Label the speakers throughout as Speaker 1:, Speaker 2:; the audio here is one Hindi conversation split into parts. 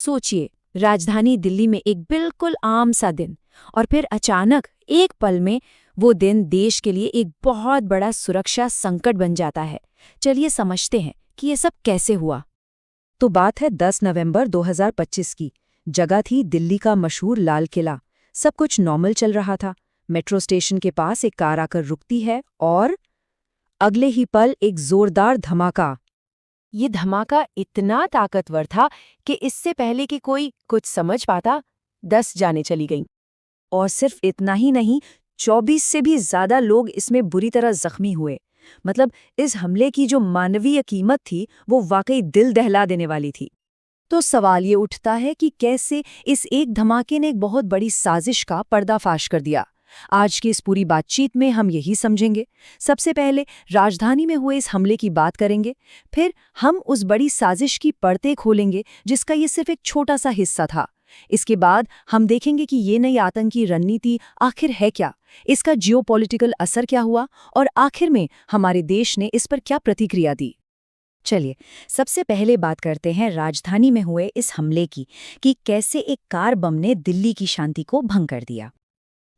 Speaker 1: सोचिए, राजधानी दिल्ली में एक बिल्कुल आम सा दिन, और फिर अचानक एक पल में वो दिन देश के लिए एक बहुत बड़ा सुरक्षा संकट बन जाता है। चलिए समझते हैं कि ये सब कैसे हुआ।
Speaker 2: तो बात है 10 नवंबर 2025 की। जगह थी दिल्ली का मशहूर लाल किला। सब कुछ नॉर्मल चल रहा था। मेट्रो स्टेशन के पास एक कार आकर रुकती है और अगले ही पल एक जोरदार धमाका।
Speaker 1: ये धमाका इतना ताकतवर था कि इससे पहले कि कोई कुछ समझ पाता, 10 जानें चली गईं।
Speaker 2: और सिर्फ इतना ही नहीं, 24 से भी ज्यादा लोग इसमें बुरी तरह जख्मी हुए। मतलब इस हमले की जो मानवीय कीमत थी वो वाकई दिल दहला देने वाली थी। तो सवाल ये उठता है कि कैसे इस एक धमाके ने एक बहुत बड़ी साजिश का पर्दाफाश कर दिया। आज की इस पूरी बातचीत में हम यही समझेंगे। सबसे पहले राजधानी में हुए इस हमले की बात करेंगे, फिर हम उस बड़ी साजिश की परतें खोलेंगे जिसका ये सिर्फ एक छोटा सा हिस्सा था। इसके बाद हम देखेंगे कि ये नई आतंकी रणनीति आखिर है क्या, इसका जियोपॉलिटिकल असर क्या हुआ और आखिर में हमारे देश ने इस पर क्या प्रतिक्रिया दी। चलिए सबसे पहले बात करते हैं राजधानी में हुए इस हमले की, कि कैसे एक कार बम ने दिल्ली की शांति को भंग कर दिया।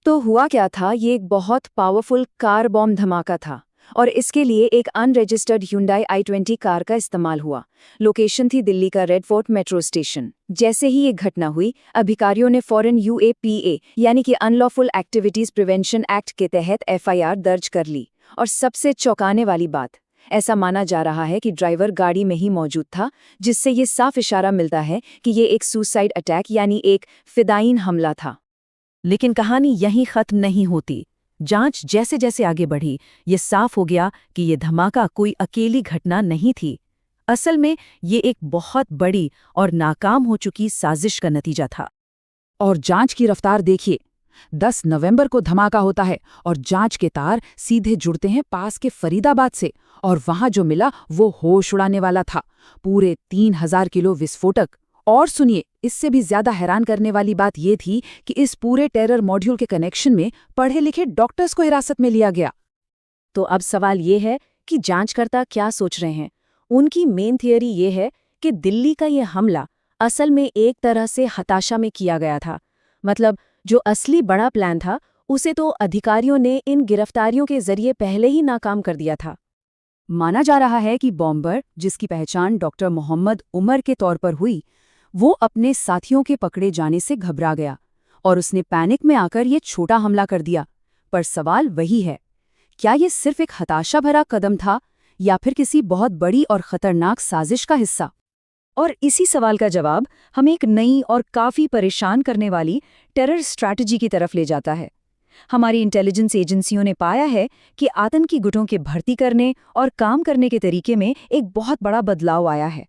Speaker 1: तो हुआ क्या था, ये एक बहुत पावरफुल कार बॉम्ब धमाका था और इसके लिए एक अनरजिस्टर्ड Hyundai i20 कार का इस्तेमाल हुआ। लोकेशन थी दिल्ली का रेड फोर्ट मेट्रो स्टेशन। जैसे ही ये घटना हुई, अधिकारियों ने फौरन UAPA यानी कि अनलॉफुल एक्टिविटीज प्रिवेंशन एक्ट के तहत FIR दर्ज कर ली। और सबसे चौंकाने वाली बात, ऐसा माना जा रहा है कि ड्राइवर गाड़ी में ही मौजूद था, जिससे ये साफ इशारा मिलता है कि ये एक सुसाइड अटैक यानी एक फिदायीन हमला था।
Speaker 2: लेकिन कहानी यहीं खत्म नहीं होती। जांच जैसे जैसे आगे बढ़ी, ये साफ हो गया कि ये धमाका कोई अकेली घटना नहीं थी। असल में ये एक बहुत बड़ी और नाकाम हो चुकी साजिश का नतीजा था। और जांच की रफ्तार देखिए। 10 नवंबर को धमाका होता है और जांच के तार सीधे जुड़ते हैं पास के फरीदाबाद से, और वहां जो मिला वो होश उड़ाने वाला था। पूरे 3000 किलो विस्फोटक। और सुनिए, इससे भी ज्यादा हैरान करने वाली बात ये थी कि इस पूरे टेरर मॉड्यूल के कनेक्शन में पढ़े लिखे डॉक्टर्स को हिरासत में लिया गया। तो अब सवाल ये है कि जांचकर्ता क्या सोच रहे हैं। उनकी मेन थियरी ये है कि दिल्ली का ये हमला असल में एक तरह से हताशा में किया गया था। मतलब जो असली बड़ा प्लान था उसे तो अधिकारियों ने इन गिरफ्तारियों के जरिए पहले ही नाकाम कर दिया था। माना जा रहा है कि बॉम्बर, जिसकी पहचान डॉक्टर मोहम्मद उमर के तौर पर हुई, वो अपने साथियों के पकड़े जाने से घबरा गया और उसने पैनिक में आकर ये छोटा हमला कर दिया। पर सवाल वही है, क्या ये सिर्फ एक हताशा भरा कदम था या फिर किसी बहुत बड़ी और खतरनाक साजिश का हिस्सा? और इसी सवाल का जवाब हमें एक नई और काफी परेशान करने वाली टेरर स्ट्रैटेजी की तरफ ले जाता है। हमारी इंटेलिजेंस एजेंसियों ने पाया है कि आतंकी गुटों के भर्ती करने और काम करने के तरीके में एक बहुत बड़ा बदलाव आया है,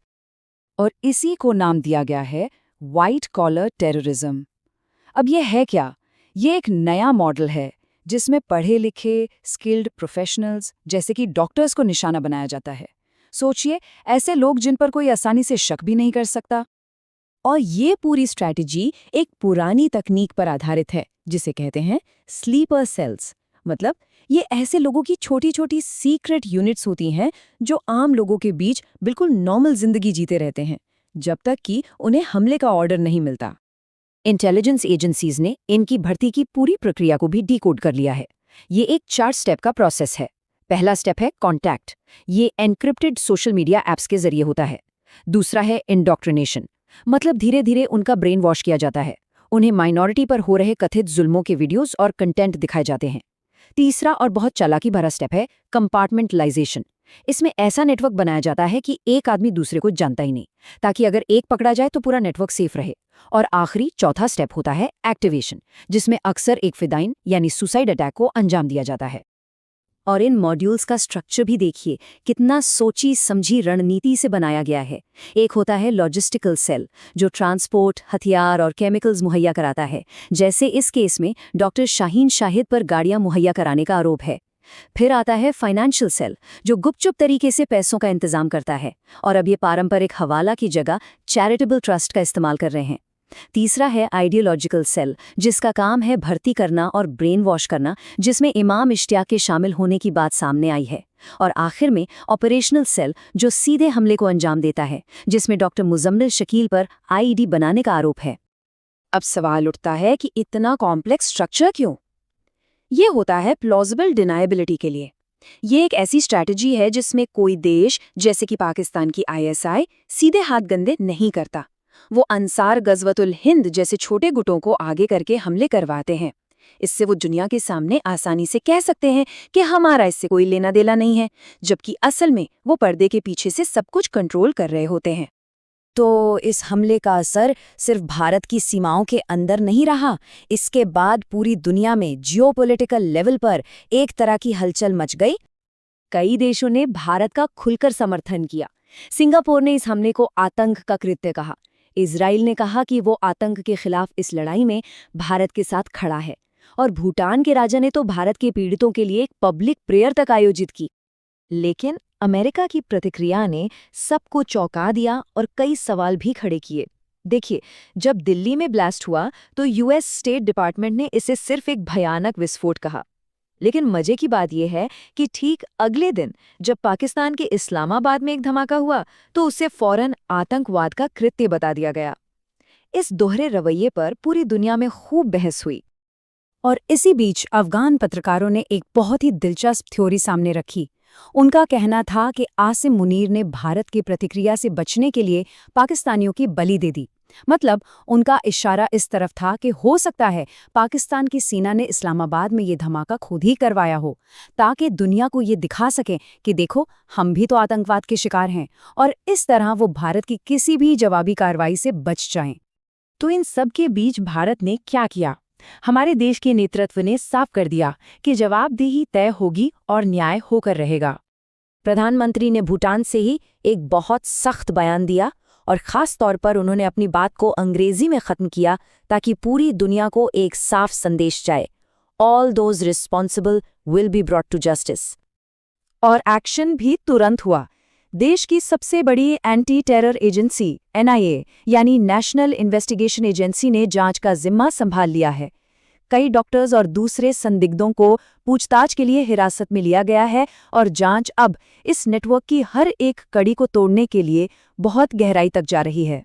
Speaker 2: और इसी को नाम दिया गया है व्हाइट कॉलर टेररिज्म। अब यह है क्या? ये एक नया मॉडल है जिसमें पढ़े लिखे स्किल्ड प्रोफेशनल्स जैसे कि डॉक्टर्स को निशाना बनाया जाता है। सोचिए, ऐसे लोग जिन पर कोई आसानी से शक भी नहीं कर सकता। और ये पूरी स्ट्रैटेजी एक पुरानी तकनीक पर आधारित है जिसे कहते हैं स्लीपर सेल्स। मतलब ये ऐसे लोगों की छोटी छोटी सीक्रेट यूनिट्स होती हैं जो आम लोगों के बीच बिल्कुल नॉर्मल जिंदगी जीते रहते हैं जब तक कि उन्हें हमले का ऑर्डर नहीं मिलता। इंटेलिजेंस एजेंसीज ने इनकी भर्ती की पूरी प्रक्रिया को भी डिकोड कर लिया है। ये एक 4 स्टेप का प्रोसेस है। पहला स्टेप है कॉन्टैक्ट। ये एन्क्रिप्टेड सोशल मीडिया ऐप्स के जरिए होता है। दूसरा है इंडोक्ट्रिनेशन, मतलब धीरे धीरे उनका ब्रेन वॉश किया जाता है। उन्हें माइनॉरिटी पर हो रहे कथित जुल्मों के वीडियोस और कंटेंट दिखाए जाते हैं। तीसरा और बहुत चालाकी भरा स्टेप है कंपार्टमेंटलाइजेशन। इसमें ऐसा नेटवर्क बनाया जाता है कि एक आदमी दूसरे को जानता ही नहीं, ताकि अगर एक पकड़ा जाए तो पूरा नेटवर्क सेफ रहे। और आखिरी चौथा स्टेप होता है एक्टिवेशन, जिसमें अक्सर एक फिदायीन यानी सुसाइड अटैक को अंजाम दिया जाता है। और इन मॉड्यूल्स का स्ट्रक्चर भी देखिए, कितना सोची समझी रणनीति से बनाया गया है। एक होता है लॉजिस्टिकल सेल, जो ट्रांसपोर्ट, हथियार और केमिकल्स मुहैया कराता है, जैसे इस केस में डॉक्टर शाहीन शाहिद पर गाड़ियां मुहैया कराने का आरोप है। फिर आता है फाइनेंशियल सेल, जो गुपचुप तरीके से पैसों का इंतजाम करता है, और अब ये पारंपरिक हवाला की जगह चैरिटेबल ट्रस्ट का इस्तेमाल कर रहे हैं।
Speaker 1: तीसरा है आइडियोलॉजिकल सेल, जिसका काम है भर्ती करना और ब्रेन वॉश करना, जिसमें इमाम इश्तियाक के शामिल होने की बात सामने आई है। और आखिर में ऑपरेशनल सेल, जो सीधे हमले को अंजाम देता है, जिसमें डॉक्टर मुजम्मिल शकील पर आईईडी बनाने का आरोप है। अब सवाल उठता है कि इतना कॉम्प्लेक्स स्ट्रक्चर क्यों? ये होता है प्लॉजिबल डिनायबिलिटी के लिए। ये एक ऐसी स्ट्रैटेजी है जिसमें कोई देश, जैसे कि पाकिस्तान की आईएसआई, सीधे हाथ गंदे नहीं करता। वो अंसार गज़वतुल हिंद जैसे छोटे गुटों को आगे करके हमले करवाते हैं। इससे वो दुनिया के सामने आसानी से कह सकते हैं कि हमारा इससे कोई लेना देना नहीं है, जबकि असल में वो पर्दे के पीछे से सब कुछ कंट्रोल कर रहे होते हैं।
Speaker 2: तो इस हमले का असर सिर्फ भारत की सीमाओं के अंदर नहीं रहा, इसके बाद पूरी दुनिया में जियोपॉलिटिकल लेवल पर एक तरह की हलचल मच गई।
Speaker 1: कई देशों ने भारत का खुलकर समर्थन किया। सिंगापुर ने इस हमले को आतंक का कृत्य कहा। इजराइल ने कहा कि वो आतंक के खिलाफ इस लड़ाई में भारत के साथ खड़ा है। और भूटान के राजा ने तो भारत के पीड़ितों के लिए एक पब्लिक प्रेयर तक आयोजित की।
Speaker 2: लेकिन अमेरिका की प्रतिक्रिया ने सबको चौंका दिया और कई सवाल भी खड़े किए। देखिए, जब दिल्ली में ब्लास्ट हुआ तो यूएस स्टेट डिपार्टमेंट ने इसे सिर्फ एक भयानक विस्फोट कहा। लेकिन मजे की बात यह है कि ठीक अगले दिन जब पाकिस्तान के इस्लामाबाद में एक धमाका हुआ तो उसे फौरन आतंकवाद का कृत्य बता दिया गया। इस दोहरे रवैये पर पूरी दुनिया में खूब बहस हुई। और इसी बीच अफगान पत्रकारों ने एक बहुत ही दिलचस्प थ्योरी सामने रखी। उनका कहना था कि आसिम मुनीर ने भारत की प्रतिक्रिया से बचने के लिए पाकिस्तानियों की बलि दे दी। मतलब उनका इशारा इस तरफ था कि हो सकता है पाकिस्तान की सेना ने इस्लामाबाद में ये धमाका खुद ही करवाया हो, ताकि दुनिया को ये दिखा सकें कि देखो, हम भी तो आतंकवाद के शिकार हैं, और इस तरह वो भारत की किसी भी जवाबी कार्रवाई से बच जाएं।
Speaker 1: तो इन सब के बीच भारत ने क्या किया? हमारे देश के नेतृत्व ने साफ कर दिया कि जवाबदेही तय होगी और न्याय होकर रहेगा।
Speaker 2: प्रधानमंत्री ने भूटान से ही एक बहुत सख्त बयान दिया और ख़ास तौर पर उन्होंने अपनी बात को अंग्रेजी में ख़त्म किया ताकि पूरी दुनिया को एक साफ संदेश जाए, all those responsible will be brought to justice.
Speaker 1: और एक्शन भी तुरंत हुआ। देश की सबसे बड़ी एंटी टेरर एजेंसी एनआईए यानी नेशनल इन्वेस्टिगेशन एजेंसी ने जांच का जिम्मा संभाल लिया है। कई डॉक्टर्स और दूसरे संदिग्धों को पूछताछ के लिए हिरासत में लिया गया है और जांच अब इस नेटवर्क की हर एक कड़ी को तोड़ने के लिए बहुत गहराई तक जा रही है।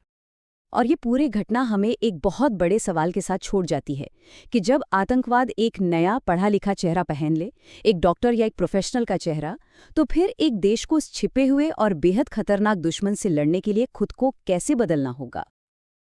Speaker 2: और ये पूरी घटना हमें एक बहुत बड़े सवाल के साथ छोड़ जाती है कि जब आतंकवाद एक नया पढ़ा लिखा चेहरा पहन ले, एक डॉक्टर या एक प्रोफेशनल का चेहरा, तो फिर एक देश को उस छिपे हुए और बेहद खतरनाक दुश्मन से लड़ने के लिए खुद को कैसे बदलना होगा।